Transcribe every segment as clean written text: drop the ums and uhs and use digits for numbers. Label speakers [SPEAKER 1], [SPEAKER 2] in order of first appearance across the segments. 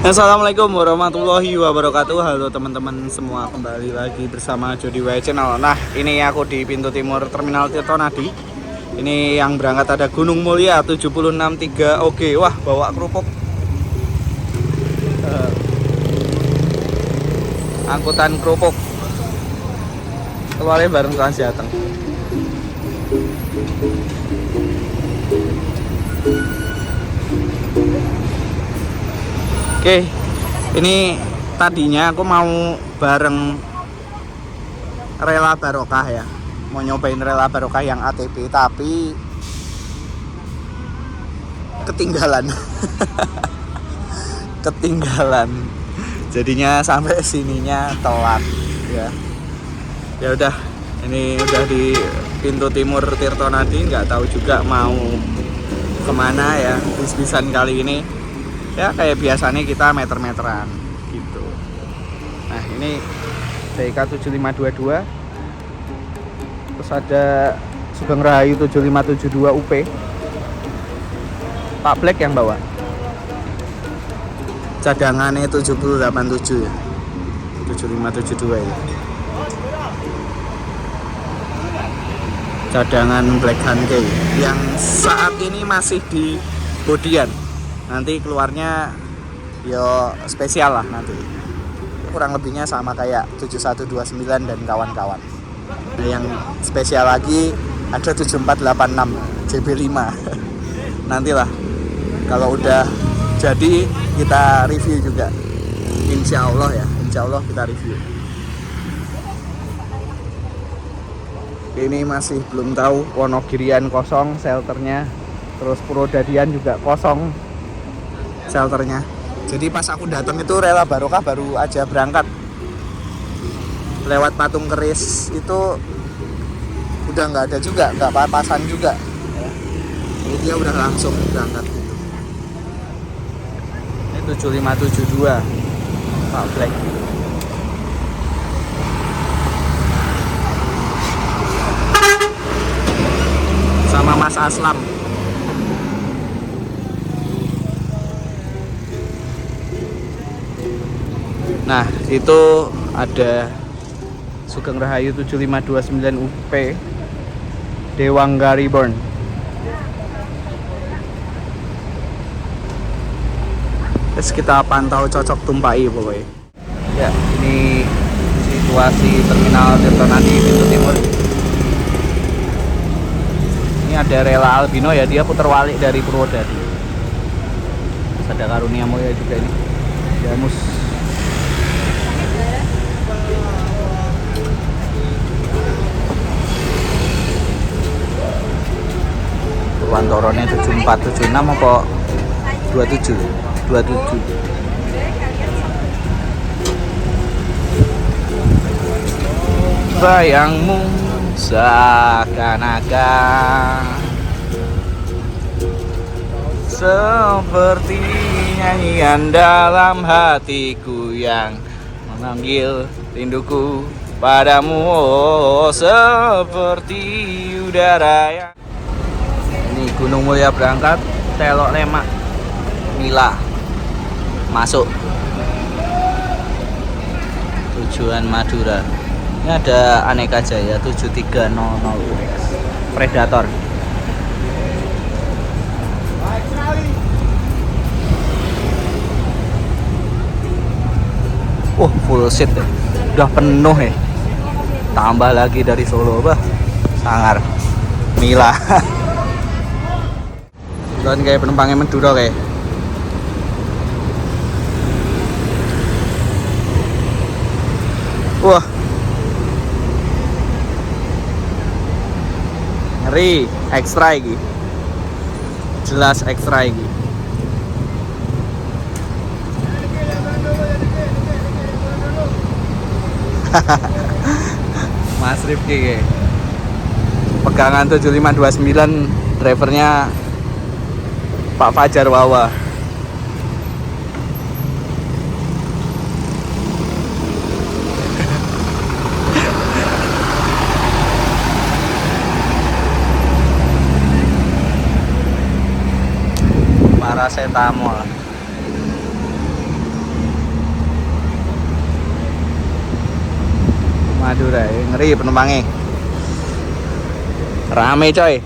[SPEAKER 1] Assalamualaikum warahmatullahi wabarakatuh. Halo teman-teman semua, kembali lagi bersama Jody Y Channel. Nah, ini aku di pintu timur Terminal Tirtonadi. Ini yang berangkat ada Gunung Mulia 763. Oke, wah bawa kerupuk. Angkutan kerupuk. Keluarnya bareng Trans Jateng. Oke, ini tadinya aku mau bareng Rela Barokah ya, mau nyobain Rela Barokah yang ATB, tapi ketinggalan. Ketinggalan. Jadinya sampai sininya telat ya. Ya udah, ini udah di pintu timur Tirtonadi, nggak tahu juga mau kemana ya bis-bisan kali ini. Ya kayak biasanya kita meter-meteran gitu. Nah ini DIK 7522, terus ada Sugeng Rahayu 7572 UP, Pak Black yang bawa. Cadangannya 7087 ya, 7572 ya. Cadangan Black Hankey yang saat ini masih di bodian. Nanti keluarnya yo spesial lah nanti. Kurang lebihnya sama kayak 7129 dan kawan-kawan. Nah, yang spesial lagi ada 7486 JB5. Nantilah kalau udah jadi kita review juga. Insya Allah ya, insya Allah kita review. Ini masih belum tahu, Wonogirian kosong shelternya, terus Purwodadian juga kosong shelternya. Jadi pas aku datang itu Rela Barokah baru aja berangkat. Lewat Patung Keris itu udah nggak ada juga, nggak papasan juga. Jadi dia udah langsung berangkat gitu. Ini 7572 Pak Black. Sama Mas Aslam. Nah, itu ada Sugeng Rahayu 7529 UP Dewangga Reborn. Terus kita pantau cocok tumpai pokoknya. Ya, ini situasi Terminal Tirtonadi pintu timur. Ini ada Rela Albino ya, dia putar balik dari Purwodadi. Terus ada Karunia Mulia juga ini. Jamus. Purwantorone 7476 apa 27? 27. Bayangmu seakan-akan seperti nyanyian dalam hatiku yang memanggil rinduku padamu, oh, seperti udara yang... Ini Gunung Mulia berangkat, Telok Lemak Mila masuk tujuan Madura. Ini ada Aneka Jaya 7300 Predator. Full seat ya. Udah penuh ya. Tambah lagi dari Solo, bah sangar Mila. Dan kayak penumpangnya Madura kayak. Wah, ngeri, ekstra lagi, jelas ekstra lagi. Mas Rifki kayak. Pegangan 7529, drivernya Pak Fajar Wawa. Paracetamol. Madura. Ngeri penumpangnya. Rame coy.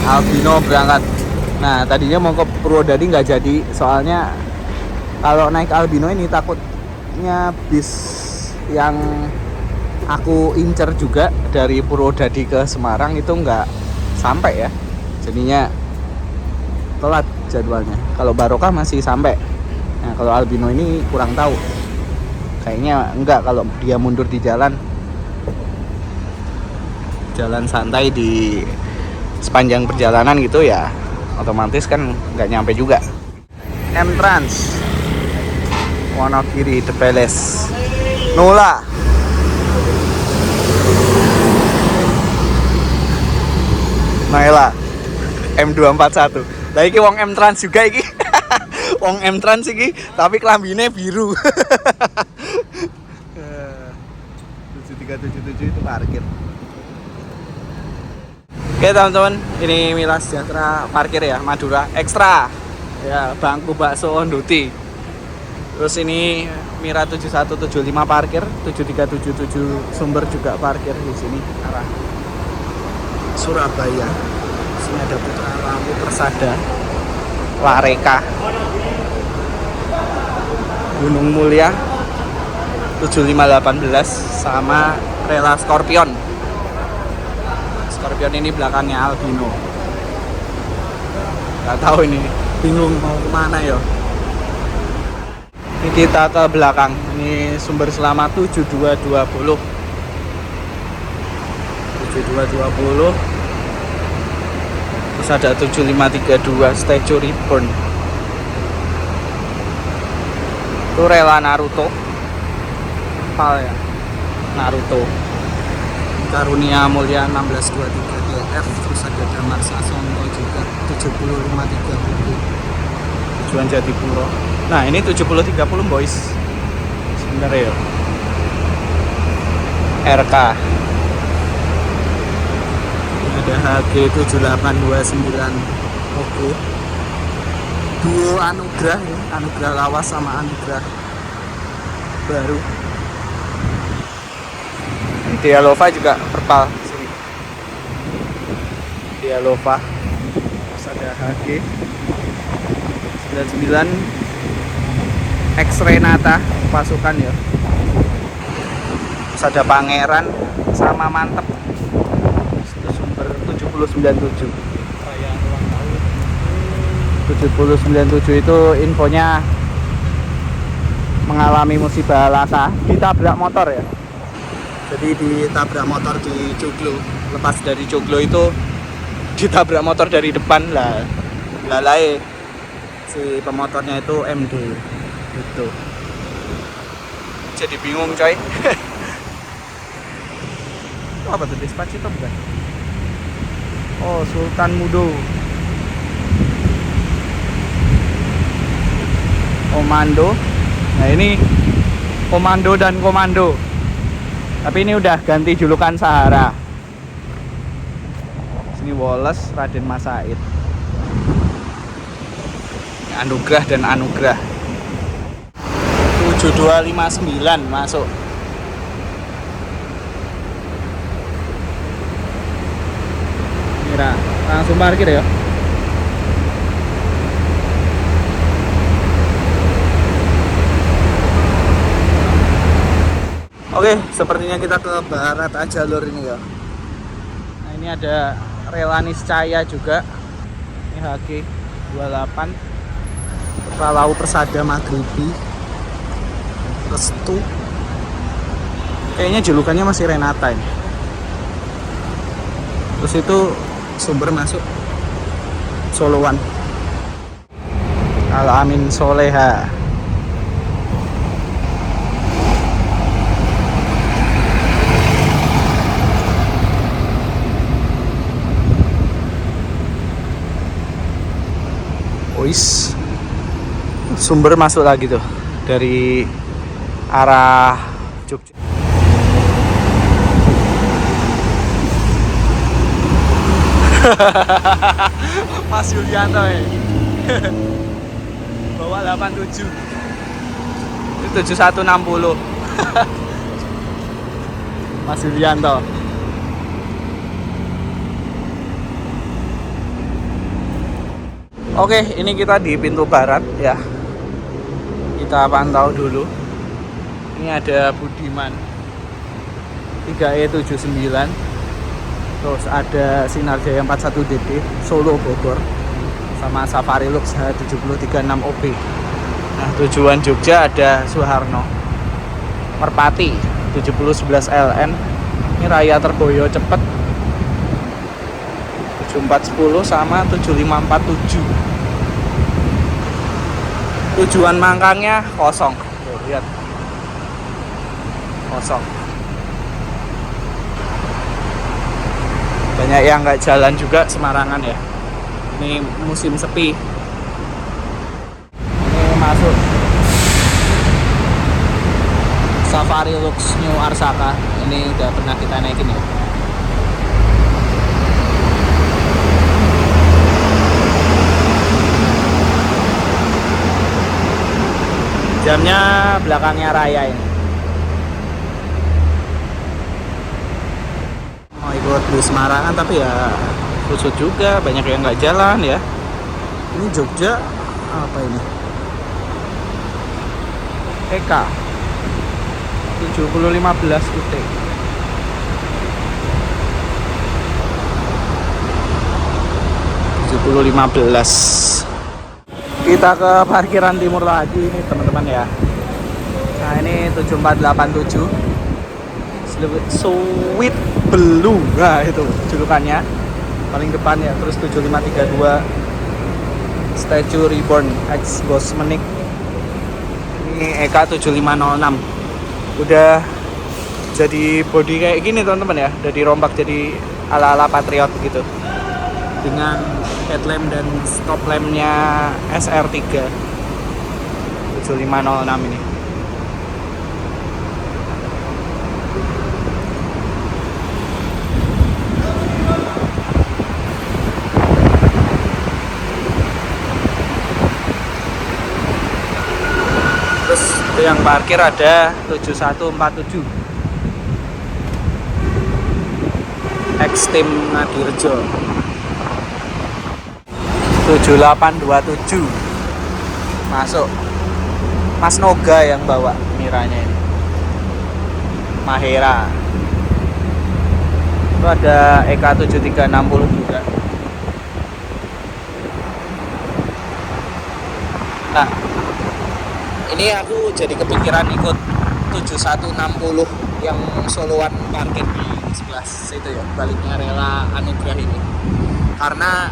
[SPEAKER 1] Albino berangkat. Nah tadinya mau ke Purwodadi nggak jadi, soalnya kalau naik Albino ini takutnya bis yang aku incer juga dari Purwodadi ke Semarang itu nggak sampai ya, jadinya telat jadwalnya. Kalau Barokah masih sampai. Nah kalau Albino ini kurang tahu, kayaknya enggak. Kalau dia mundur di jalan santai di sepanjang perjalanan gitu ya, otomatis kan nggak nyampe juga. M-Trans Wonogiri The Palace Nula. Naila M241. Lah iki wong M-Trans juga iki. Wong M-Trans iki tapi kelambine biru. 7377 itu parkir. Oke teman-teman, ini Mila Sejahtera parkir ya, Madura Ekstra ya, bangku bakso Onduti. Terus ini Mira 7175 parkir, 7377 Sumber juga parkir di sini arah Surabaya. Sini ada Putra Lampu Persada, Lareka, Gunung Mulia 7518 sama Rela Scorpion. Scorpion ini belakangnya Albino. Gak tahu ini, bingung mau kemana ya. Ini kita ke belakang. Ini Sumber Selamat 7220. 7220. Terus ada 7532 Statue Reborn. Itu Rela Naruto. Pal ya. Naruto. Karunia Mulia 1623 DF. Terus ada Damar Sasongko juga 7053 Tujuan Jatipuro. Nah ini 7030 boys. Sebentar ya. RK. Ada HG 7829. Oke. Duo Anugrah ya. Anugrah Lawas sama Anugrah baru. Dialova juga perpal sini. Dialova. Terus ada HG 99 X Renata pasukan ya. Terus ada Pangeran sama Mantep. Itu Sumber 7097. Perayaan ulang tahun 7097 itu infonya mengalami musibah laka, ditabrak motor ya. Jadi ditabrak motor di Joglo. Lepas dari Joglo itu ditabrak motor dari depan lah. Lalai si pemotornya itu MD gitu. Jadi bingung coy. Itu apa tuh, Despacito bukan? Oh, Sultan Mudo. Komando. Nah ini Komando dan Komando. Tapi ini udah ganti julukan Sahara. Sini Wallace, Raden Mas Said. Anugrah dan Anugrah. 7259 masuk. Mira, langsung parkir ya. Oke, sepertinya kita ke barat jalur ini ya. Nah ini ada Rela Niscaya juga. Ini HG 28 Pralau Persada Maghribi Restu. Kayaknya julukannya masih Renata ini. Terus itu Sumber masuk Solowan Al Amin Soleha. Ois Sumber masuk lagi tuh dari arah Jogja. Mas Yulianto ya. Bawa 87. Itu 7160. Mas Yulianto. Oke, ini kita di pintu barat ya. Kita pantau dulu. Ini ada Budiman 3E79. Terus ada Sinar Jaya 41DD Solo Bogor sama Safari Lux H7036OB. Nah, tujuan Jogja ada Suharno, Merpati 7011LN. Ini Raya Terboyo cepet 7410 sama 7547. Tujuan Mangkangnya kosong. Tuh, lihat. Kosong. Banyak yang nggak jalan juga Semarangan ya. Ini musim sepi. Ini masuk Safari Lux New Arsaka. Ini udah pernah kita naikin ya. Jamnya belakangnya Raya ini. Mau ikut bus Semarangan tapi ya susut juga, banyak yang nggak jalan ya. Ini Jogja apa ini? EK 7015 UT. Kita ke parkiran timur lagi ini teman-teman ya. Nah ini 7487 Sweet Blue. Nah itu julukannya paling depan ya. Terus 7532 Statue Reborn X Ghost Menik. Ini EK 7506. Udah jadi body kayak gini teman-teman ya. Udah dirombak jadi ala-ala Patriot gitu, dengan headlamp dan stop lampnya SR3 7506 ini. Terus yang parkir ada 7147 X-Team Ngadirejo 7827 masuk. Mas Noga yang bawa Miranya ini. Mahera. Itu ada EK 7360 juga. Nah, ini aku jadi kepikiran ikut 7160 yang soloan parkir di sebelah situ ya, baliknya Rela Anugrah ini. Karena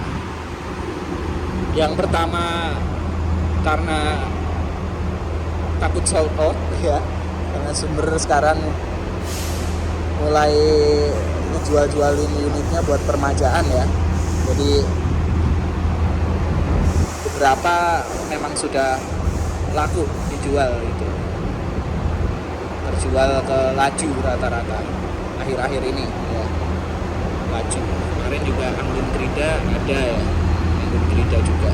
[SPEAKER 1] yang pertama karena takut sold out ya, karena Sumber sekarang mulai jual-jualin unitnya buat permajaan ya. Jadi beberapa memang sudah laku dijual gitu, terjual ke laju rata-rata akhir-akhir ini ya. Laju kemarin juga Anggun Trida ada ya, Anggun Trida juga.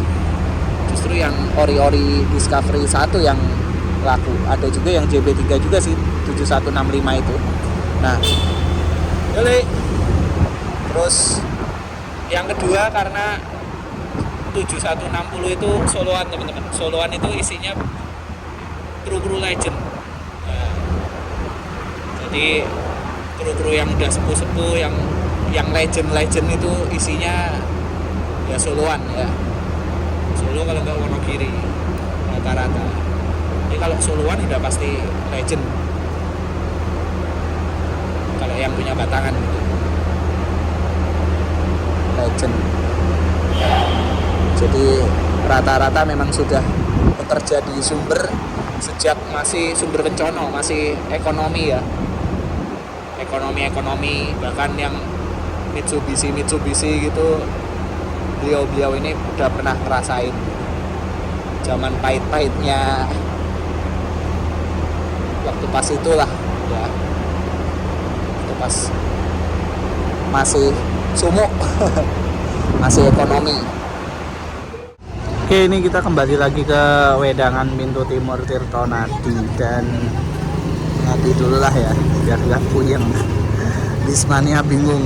[SPEAKER 1] Justru yang ori-ori Discovery 1 yang laku, ada juga yang JB3 juga sih 7165 itu. Nah terus yang kedua karena 7160 itu soloan teman-teman. Soloan itu isinya kru-kru legend. Nah, jadi kru-kru yang udah sepuh-sepuh, yang legend itu isinya ya soloan ya. Solo kalau nggak Wonogiri rata-rata. Jadi kalau soloan udah pasti legend. Kalau yang punya batangan gitu. Legend. Jadi rata-rata memang sudah bekerja di Sumber sejak masih Sumber Kencono, masih ekonomi ya. Ekonomi, bahkan yang Mitsubishi gitu, beliau ini udah pernah ngerasain zaman pahit-pahitnya waktu pas itulah ya, waktu pas masih sumuk masih ekonomi. Oke, ini kita kembali lagi ke Wedangan pintu timur Tirtonadi, dan ngati dulu lah ya biar gak puyeng. Bismania bingung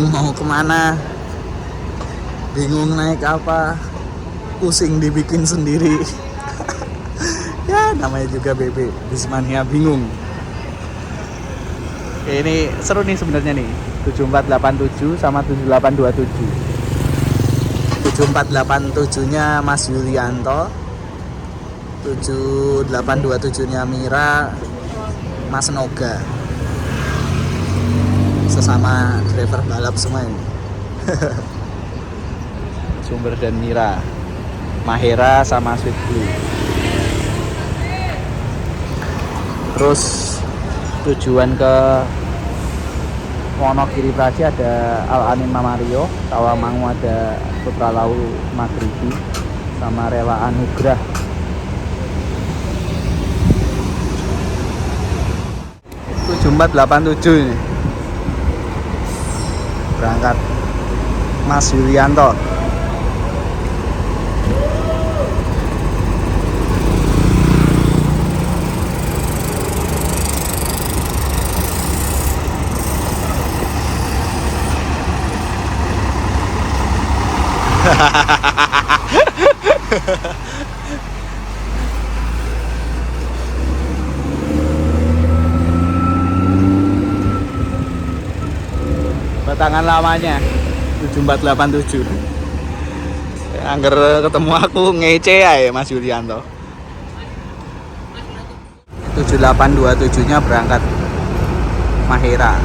[SPEAKER 1] mau kemana, bingung naik apa, pusing dibikin sendiri. Ya namanya juga BB, Bismania bingung. Oke, ini seru nih sebenarnya nih, 7487 sama 7827. 7487 nya Mas Yulianto, 7827 nya Mira, Mas Noga, sesama driver balap semua ini. Sumber dan Mira, Mahera sama Sweet Blue. Terus tujuan ke Wonogiri Praji ada Al Anin Mario, Tawamangu ada Putra Lau Magribi sama Rela Anugrah. Tujuh 7487 ini berangkat Mas Yulianto. Batangan lamanya 7487. Angger ketemu aku ngece ya Mas Yulianto. 7827 nya berangkat Mahera.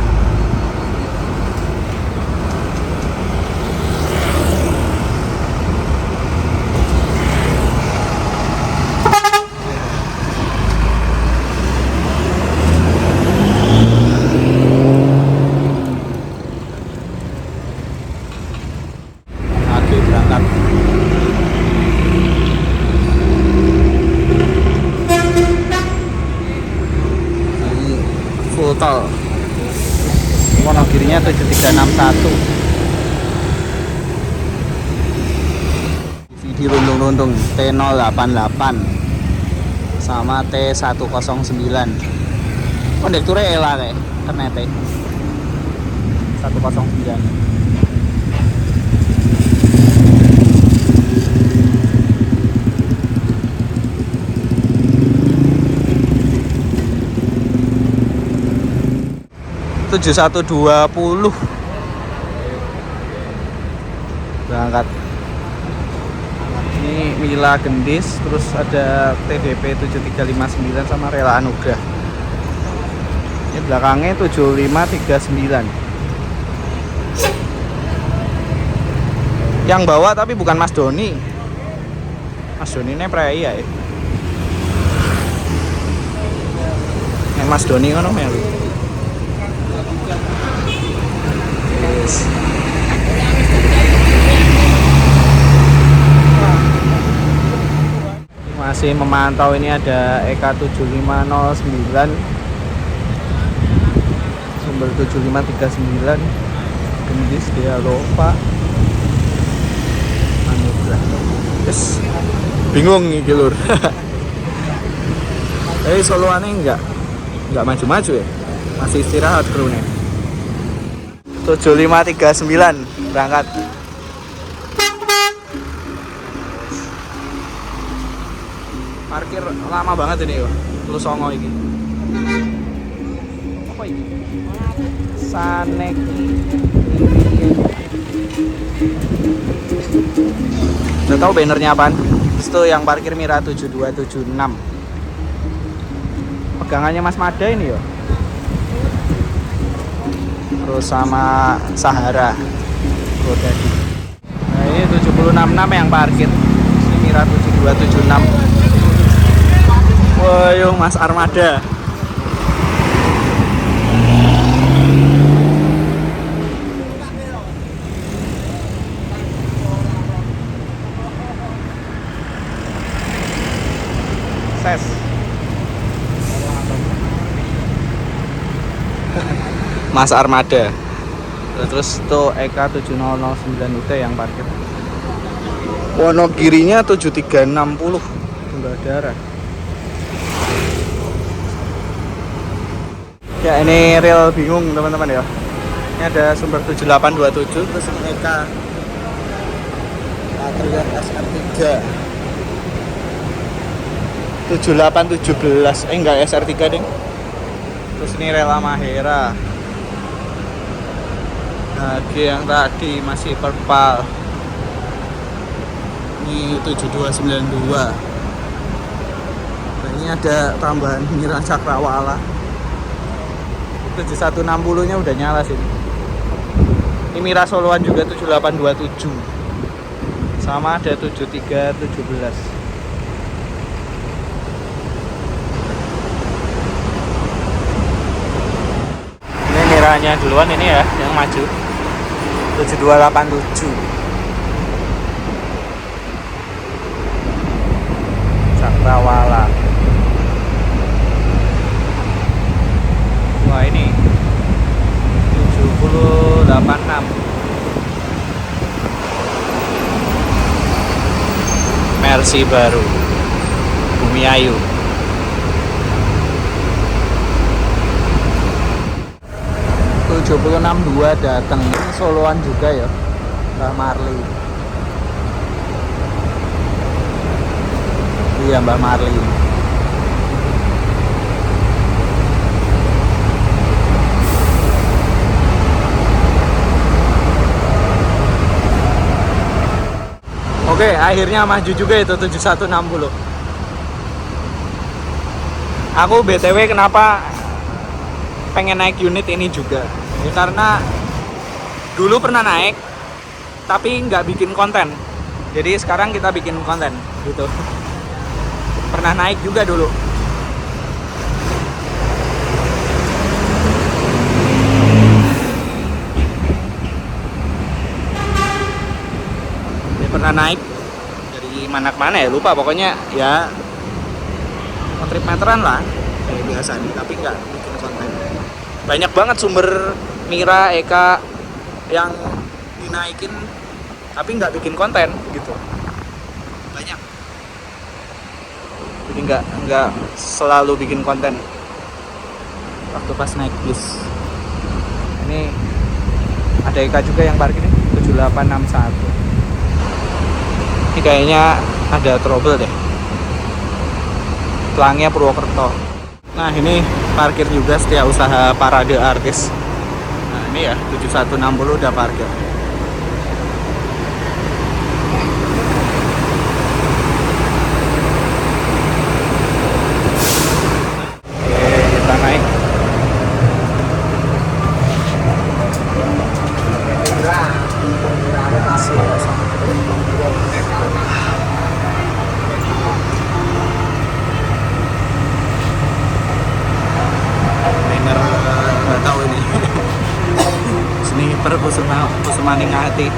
[SPEAKER 1] Full tol Wonogirinya 7361. Di rundung-rundung T088 sama T109. Kondekturnya Ela kayak ternyata 109. Tujuh 7120 berangkat. Ini Mila Gendis, terus ada TDP 7359 sama Rela Anugrah. Ini belakangnya 7539. Yang bawa tapi bukan Mas Doni. Mas Doni ini pria ya. Mas Doni kan melu. Yes. Masih memantau, ini ada EK 7509 sumber 7539 Gendis Dialova Anugrah. Yes. Bingung nih Lur. Tapi soloannya enggak maju-maju ya, masih istirahat krunya. 7539 berangkat. Parkir lama banget ini, lu songo ini. Apa ini? Saneki. Udah tahu bannernya apaan? Itu yang parkir Mira 7276. Pegangannya Mas Mada ini ya. Terus sama Sahara Godadi. Nah ini 766 yang parkir. Ini Mira 7276. Woyo Mas Armada. Ses. Mas Armada. Terus tuh EK 7009 UT yang parkir. Wonogirinya 7360 Tunggal Darah. Ya ini real bingung teman-teman ya. Ini ada sumber 7827 terus ini EK Patriot SR3 7817 enggak SR3 ding. Terus ini rela Mahera. Nah, yang tadi masih perpal. Ini 7292. Nah, ini ada tambahan Mira Cakrawala. 7160 nya udah nyala sini. Ini Mira Soloan juga 7827. Sama ada 7317. Ini Miranya duluan ini ya yang maju. 7287. Cakrawala. Wah ini 7086. Mercy baru Bumi Ayu. Tujuh 762 datang. Ini Soloan juga ya, Mbah Marli. Iya Mbah Marli. Oke, akhirnya maju juga itu 7160. Aku BTW kenapa pengen naik unit ini juga? Ya karena dulu pernah naik tapi nggak bikin konten. Jadi sekarang kita bikin konten gitu. Pernah naik juga dulu. Pernah naik dari mana ke mana ya, lupa pokoknya ya trip meteran lah kayak biasa nih, tapi nggak bikin konten. Banyak banget sumber Mira Eka yang dinaikin tapi nggak bikin konten gitu, banyak. Jadi nggak selalu bikin konten waktu pas naik bis. Ini ada Eka juga yang parkir nih 7861. Ini kayaknya ada trouble deh. Pelangnya Purwokerto. Nah ini parkir juga Setiausaha Parade Artis. Nah ini ya 7160 udah parkir. Oke, kita naik. Nggak tahu ini. Sniper Kusumaning Hati.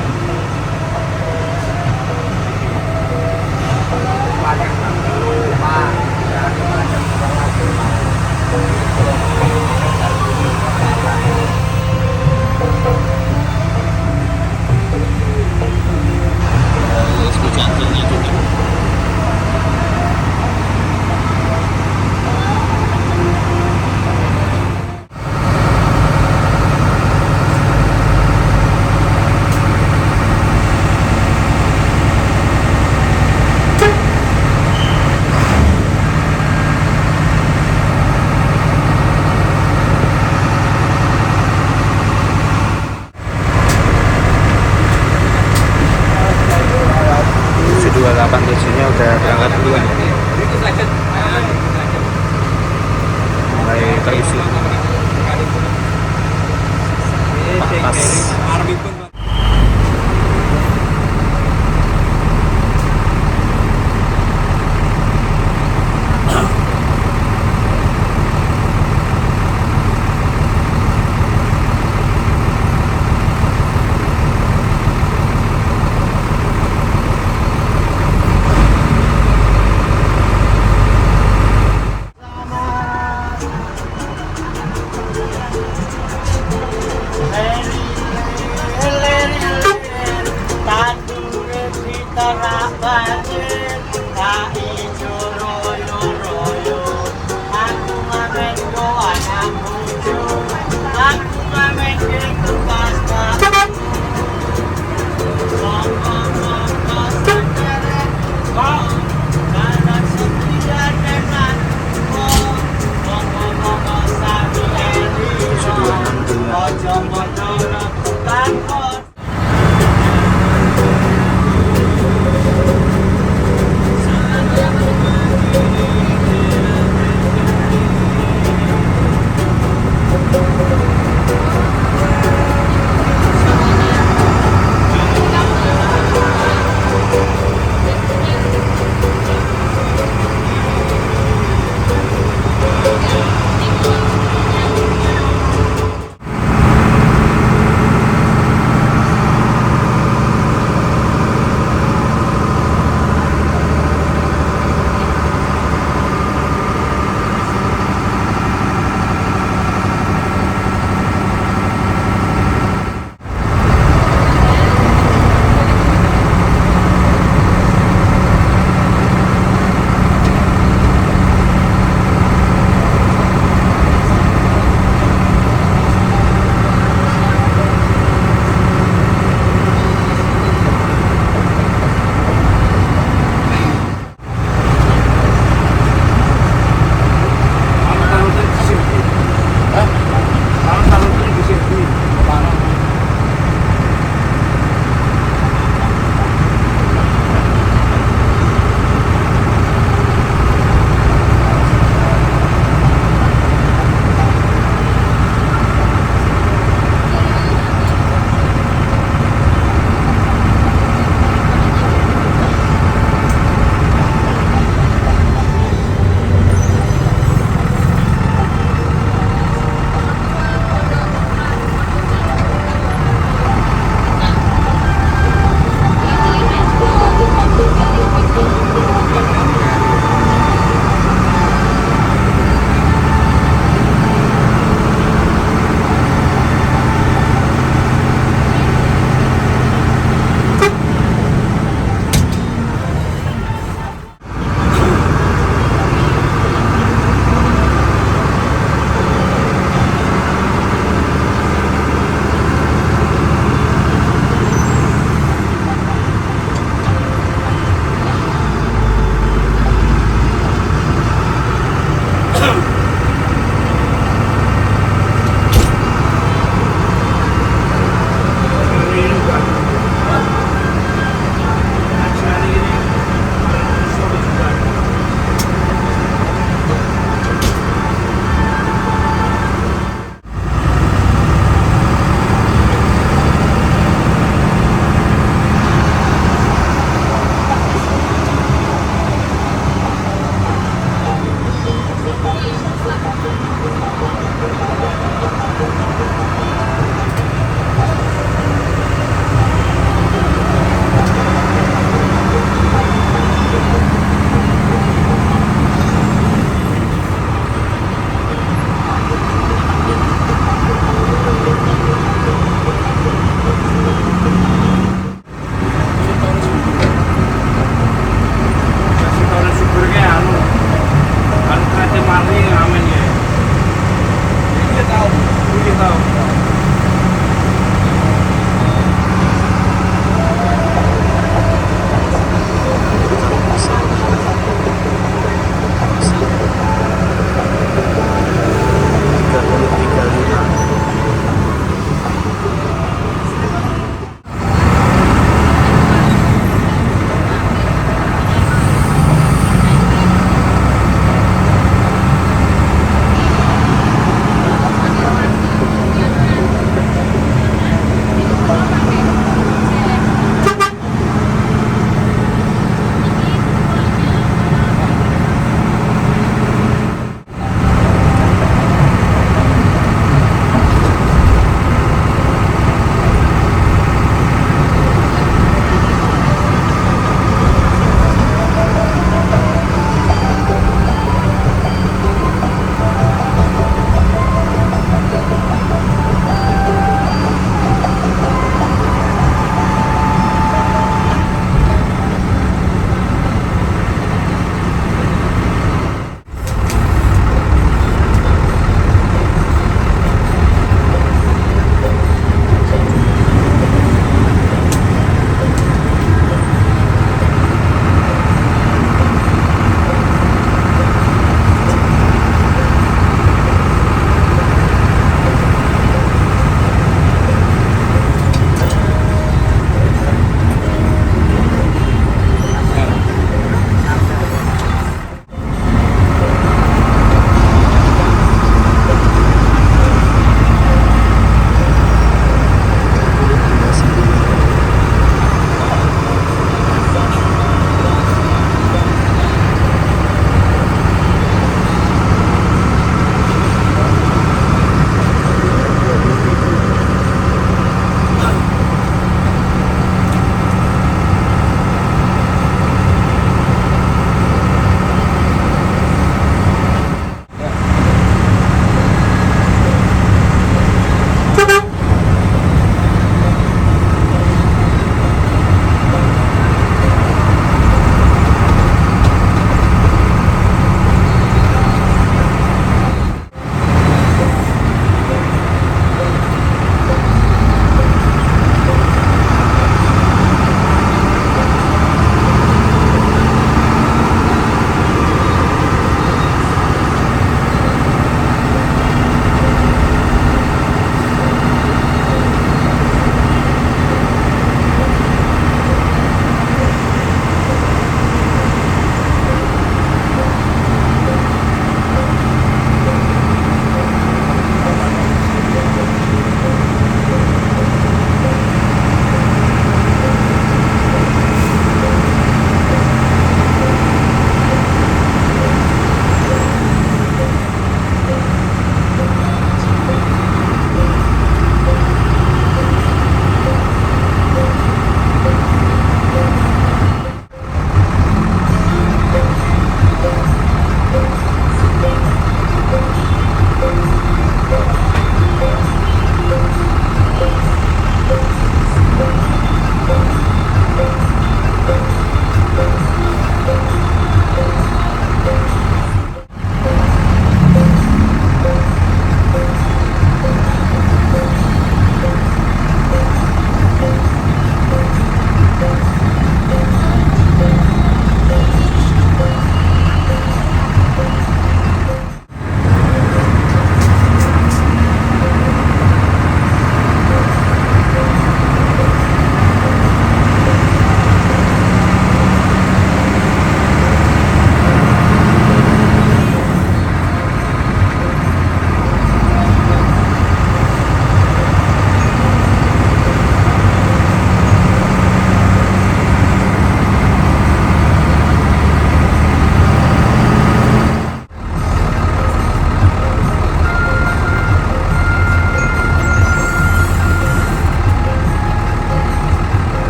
[SPEAKER 1] Jantungnya juga. Nya udah berangkat duluan ya. Mulai terisi. Pas.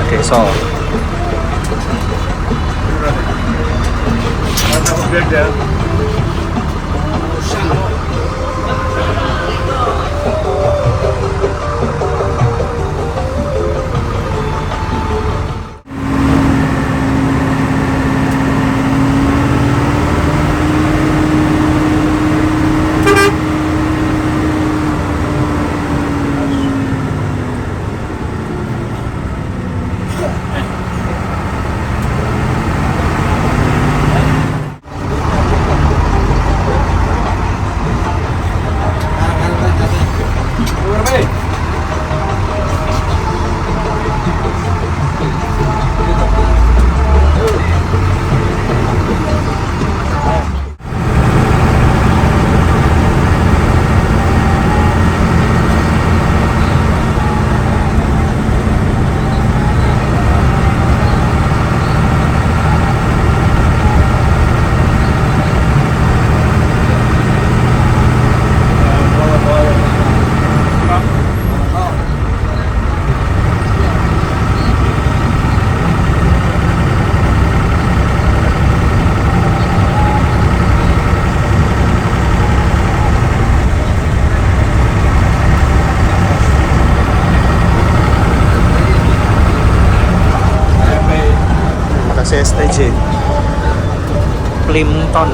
[SPEAKER 1] desa. CSTJ Plimpton.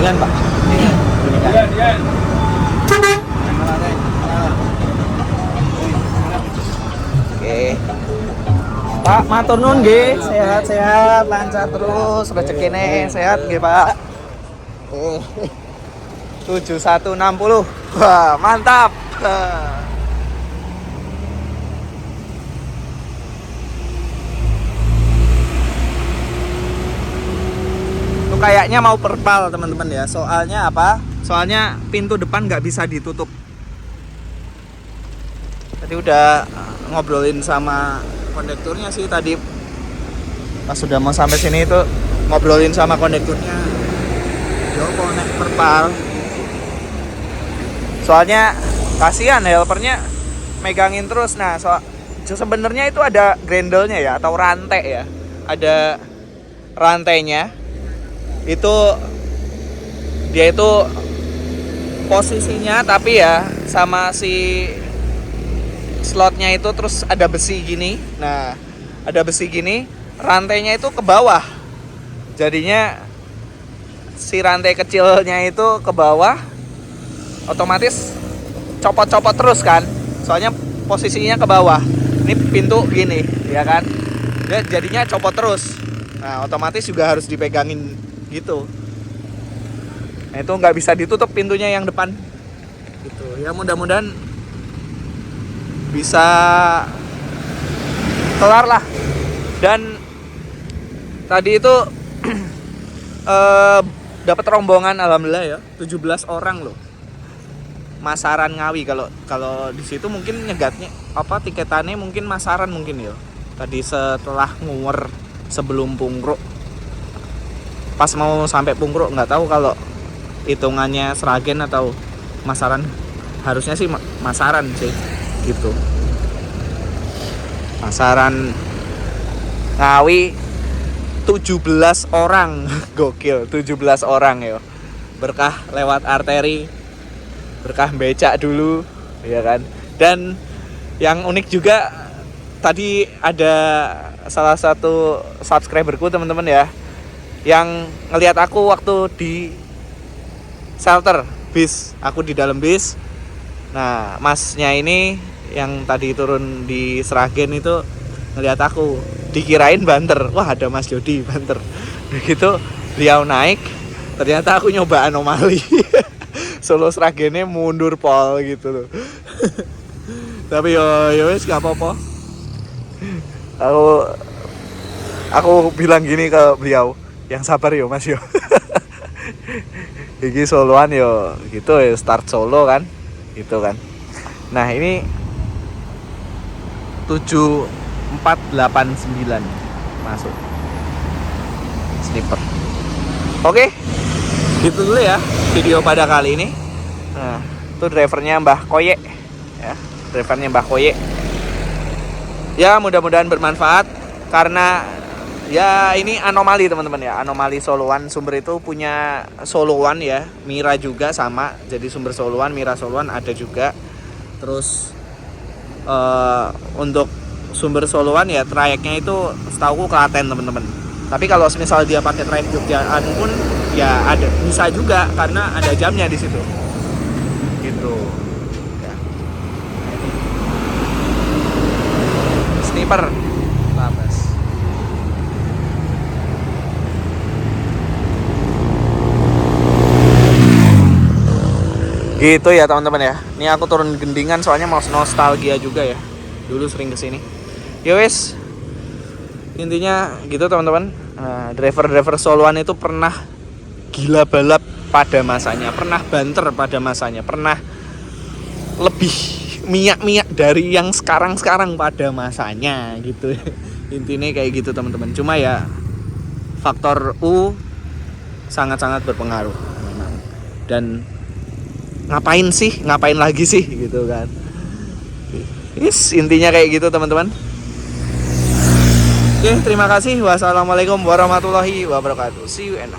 [SPEAKER 1] Geningan Pak. Geningan. Oke. Pak, matur nuwun nggih, sehat-sehat, lancar terus, rezekine sehat nggih Pak. 7160. Wah, mantap. Itu kayaknya mau perpal teman-teman ya. Soalnya apa? Soalnya pintu depan nggak bisa ditutup. Tadi udah ngobrolin sama kondekturnya sih tadi. Pas sudah mau sampai sini itu ngobrolin sama kondekturnya. Yo konek perpal. Soalnya kasihan helpernya megangin terus. Nah, sebenarnya itu ada grendelnya ya atau rantai ya. Ada rantainya. Itu dia itu posisinya tapi ya sama si slotnya itu terus ada besi gini. Nah, ada besi gini, rantainya itu ke bawah. Jadinya si rantai kecilnya itu ke bawah, otomatis copot-copot terus kan. Soalnya posisinya ke bawah. Ini pintu gini, ya kan. Dia jadinya copot terus. Nah, otomatis juga harus dipegangin gitu. Nah, itu nggak bisa ditutup pintunya yang depan. Gitu. Ya mudah-mudahan bisa kelar lah. Dan tadi itu dapat rombongan alhamdulillah ya, 17 orang loh. Masaran Ngawi, kalau di situ mungkin nyegatnya apa tiketannya mungkin masaran mungkin ya. Tadi setelah nguwer sebelum Pungruk. Pas mau sampai Pungruk nggak tahu kalau hitungannya Sragen atau masaran. Harusnya sih masaran sih. Gitu. Masaran Ngawi 17 orang. Gokil, 17 orang ya. Berkah lewat arteri, berkah becak dulu, ya kan. Dan yang unik juga tadi ada salah satu subscriberku teman-teman ya, yang ngelihat aku waktu di shelter bis, aku di dalam bis. Nah, masnya ini yang tadi turun di Sragen itu ngelihat aku, dikirain banter. Wah, ada Mas Jody banter. Begitu beliau naik, ternyata aku nyoba anomali. Solo Sragennya mundur pol gitu loh. Tapi yo wis gak apa-apa. Aku bilang gini ke beliau, yang sabar yo Mas yo. Iki soloan yo gitu ya, start solo kan. Gitu kan. Nah, ini 7489 masuk sniper. Oke, gitu dulu ya video pada kali ini. Nah, itu drivernya Mbah Koye ya, drivernya Mbah Koye. Ya, mudah-mudahan bermanfaat karena ya ini anomali teman-teman ya, anomali soloan. Sumber itu punya soloan ya, Mira juga sama. Jadi sumber soloan, Mira soloan ada juga. Terus untuk sumber soloan ya trayeknya itu setahu Klaten teman-teman. Tapi kalau misal dia pakai trayek Jogjaan pun ya ada, bisa juga karena ada jamnya di situ. Gitu. Ya. Sniper. Labas. Gitu ya teman-teman ya. Ini aku turun Gendingan soalnya mau nostalgia juga ya. Dulu sering kesini. Ya wes. Intinya gitu teman-teman. Nah, driver-driver soloan itu pernah gila balap pada masanya, pernah banter pada masanya, pernah lebih minyak-minyak dari yang sekarang-sekarang pada masanya gitu. Intinya kayak gitu teman-teman. Cuma ya faktor U sangat-sangat berpengaruh memang. Dan ngapain lagi sih gitu kan. Intinya kayak gitu teman-teman. Oke, terima kasih. Wassalamualaikum warahmatullahi wabarakatuh. See you and